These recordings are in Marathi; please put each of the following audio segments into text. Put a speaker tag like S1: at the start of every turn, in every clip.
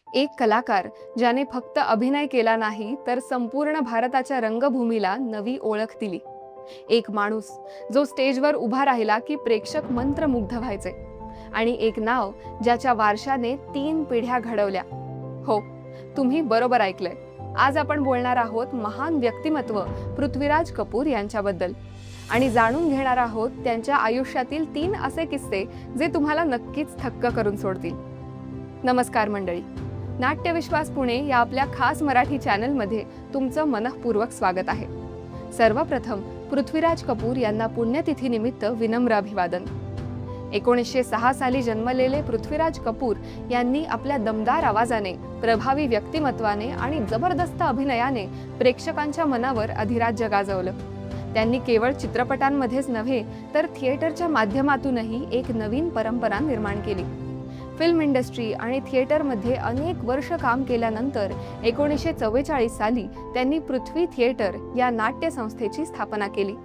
S1: एक कलाकार ज्याने फक्त अभिनय केला नाही तर संपूर्ण भारताच्या रंगभूमीला नवी ओळख दिली। एक माणूस जो स्टेजवर उभा राहिला की प्रेक्षक मंत्रमुग्ध व्हायचे। आणि एक नाव ज्याच्या वारशाने 3 पिढ्या घडवल्या। हो, तुम्ही बरोबर ऐकलंय। आज आपण बोलणार आहोत महान व्यक्तिमत्व पृथ्वीराज कपूर यांच्याबद्दल आणि जाणून घेणार आहोत त्यांच्या आयुष्यातील 3 असे किस्से जे तुम्हाला नक्कीच थक्क करून सोडतील। नमस्कार मंडळी, नाट्यविश्वास पुणे या आपल्या खास मराठी चॅनलमध्ये तुमचं मनःपूर्वक स्वागत आहे। सर्वप्रथम पृथ्वीराज कपूर यांना पुण्यतिथीनिमित्त विनम्र अभिवादन। 1906 साली जन्मलेले पृथ्वीराज कपूर यांनी आपल्या दमदार आवाजाने, प्रभावी व्यक्तिमत्वाने आणि जबरदस्त अभिनयाने प्रेक्षकांच्या मनावर अधिराज्य गाजवलं। त्यांनी केवळ चित्रपटांमध्येच नव्हे तर थिएटरच्या माध्यमातूनही एक नवीन परंपरा निर्माण केली। फिल्म इंडस्ट्री आणि थिएटरमध्ये अनेक वर्ष काम केल्यानंतर 1944 साली त्यांनी पृथ्वी थिएटर या नाट्य संस्थेची स्थापना केली।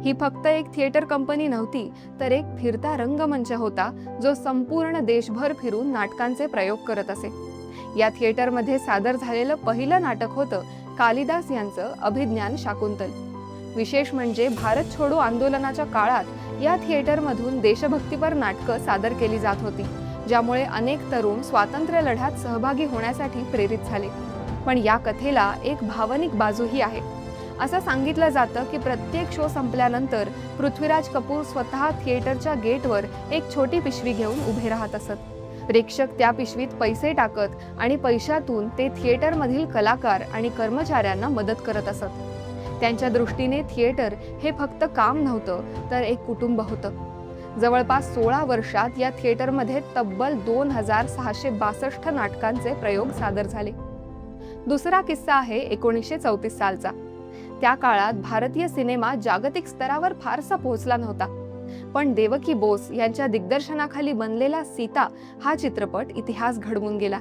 S1: ही फक्त एक थिएटर कंपनी नव्हती तर एक फिरता रंगमंच होता जो संपूर्ण देशभर फिरून नाटकांचे प्रयोग करत असे। या थिएटरमध्ये सादर झालेलं पहिलं नाटक होतं कालिदास यांचं अभिज्ञान शाकुंतल। विशेष म्हणजे भारत छोडो आंदोलनाच्या काळात या थिएटरमधून देशभक्तीपर नाटकं सादर केली जात होती, ज्यामुळे अनेक तरुण स्वातंत्र्य लढ्यात सहभागी होण्यासाठी प्रेरित झाले। पण या कथेला एक भावनिक बाजूही आहे। असं सांगितलं जातं की प्रत्येक शो संपल्यानंतर पृथ्वीराज कपूर स्वतः थिएटरच्या गेटवर एक छोटी पिशवी घेऊन उभे राहत असत। प्रेक्षक त्या पिशवीत पैसे टाकत आणि पैशातून ते थिएटरमधील कलाकार आणि कर्मचाऱ्यांना मदत करत असत। त्यांच्या दृष्टीने थिएटर हे फक्त काम नव्हतं तर एक कुटुंब होतं। जवळपास 16 वर्षात या थिएटरमध्ये तब्बल 2662 नाटकांचे प्रयोग सादर झाले। दुसरा किस्सा आहे 1934 सालचा। त्या काळात भारतीय सिनेमा जागतिक स्तरावर फारसा पोहोचला नव्हता, पण देवकी बोस यांच्या दिग्दर्शनाखाली बनलेला सीता हा चित्रपट इतिहास घडवून गेला।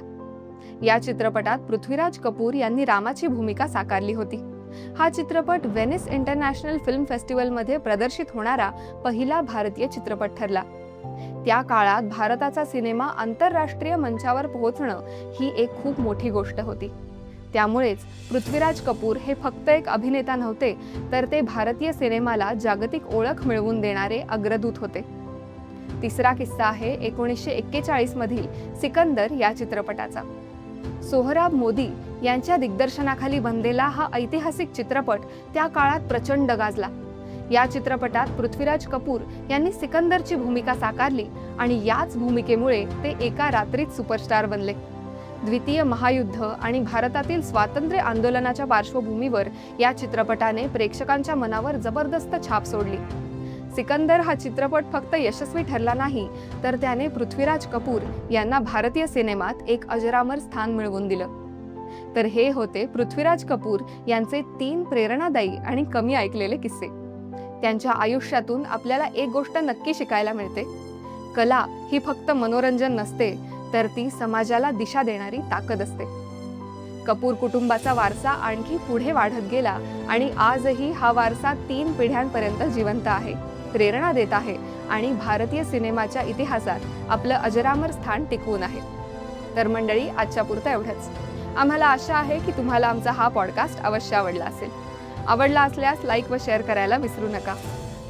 S1: या चित्रपटात पृथ्वीराज कपूर यांनी रामाची भूमिका साकारली होती। हा चित्रपट व्हेनिस इंटरनॅशनल फिल्म फेस्टिवलमध्ये प्रदर्शित होणारा पहिला भारतीय चित्रपट ठरला। त्या काळात भारताचा सिनेमा आंतरराष्ट्रीय मंचावर पोहोचणं ही एक खूप मोठी गोष्ट होती। त्यामुळेच पृथ्वीराज कपूर हे फक्त एक अभिनेता नव्हते तर ते भारतीय सिनेमाला जागतिक ओळख मिळवून देणारे अग्रदूत होते। तिसरा किस्सा आहे 1941 मधील सिकंदर या चित्रपटाचा। सोहराब मोदी यांच्या दिग्दर्शनाखाली बनलेला हा ऐतिहासिक चित्रपट त्या काळात प्रचंड गाजला। या चित्रपटात पृथ्वीराज कपूर यांनी सिकंदरची भूमिका साकारली आणि याच भूमिकेमुळे ते एका रात्रीत सुपरस्टार बनले। द्वितीय महायुद्ध आणि भारतातील स्वातंत्र्य आंदोलनाच्या पार्श्वभूमीवर या चित्रपटाने प्रेक्षकांच्या मनावर जबरदस्त छाप सोडली। सिकंदर हा चित्रपट फक्त यशस्वी ठरला नाही तर त्याने पृथ्वीराज कपूर यांना भारतीय सिनेमात एक अजरामर स्थान मिळवून दिलं। तर हे होते पृथ्वीराज कपूर यांचे 3 प्रेरणादायी आणि कमी ऐकलेले किस्से। त्यांच्या आयुष्यातून आपल्याला एक गोष्ट नक्की शिकायला मिळते, कला ही फक्त मनोरंजन नसते तर ती समाजाला दिशा देणारी ताकद असते। कपूर कुटुंबाचा वारसा आणखी पुढे वाढत गेला आणि आजही हा वारसा 3 पिढ्यांपर्यंत जिवंत आहे, प्रेरणा देत आहे आणि भारतीय सिनेमाच्या इतिहासात आपलं अजरामर स्थान टिकवून आहे। तर मंडळी, आजच्या पुरतं एवढंच। आम्हाला आशा आहे की तुम्हाला आमचा हा पॉडकास्ट अवश्य आवडला असेल। आवडला असल्यास लाईक व शेअर करायला विसरू नका।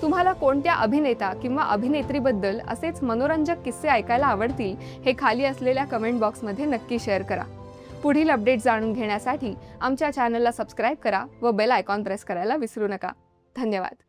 S1: तुम्हाला कोणत्या अभिनेता किंवा अभिनेत्रीबद्दल असेच मनोरंजक किस्से ऐकायला आवडतील हे खाली असलेल्या कमेंट बॉक्समध्ये नक्की शेअर करा। पुढील अपडेट जाणून घेण्यासाठी आमच्या चॅनलला सबस्क्राईब करा व बेल आयकॉन प्रेस करायला विसरू नका। धन्यवाद।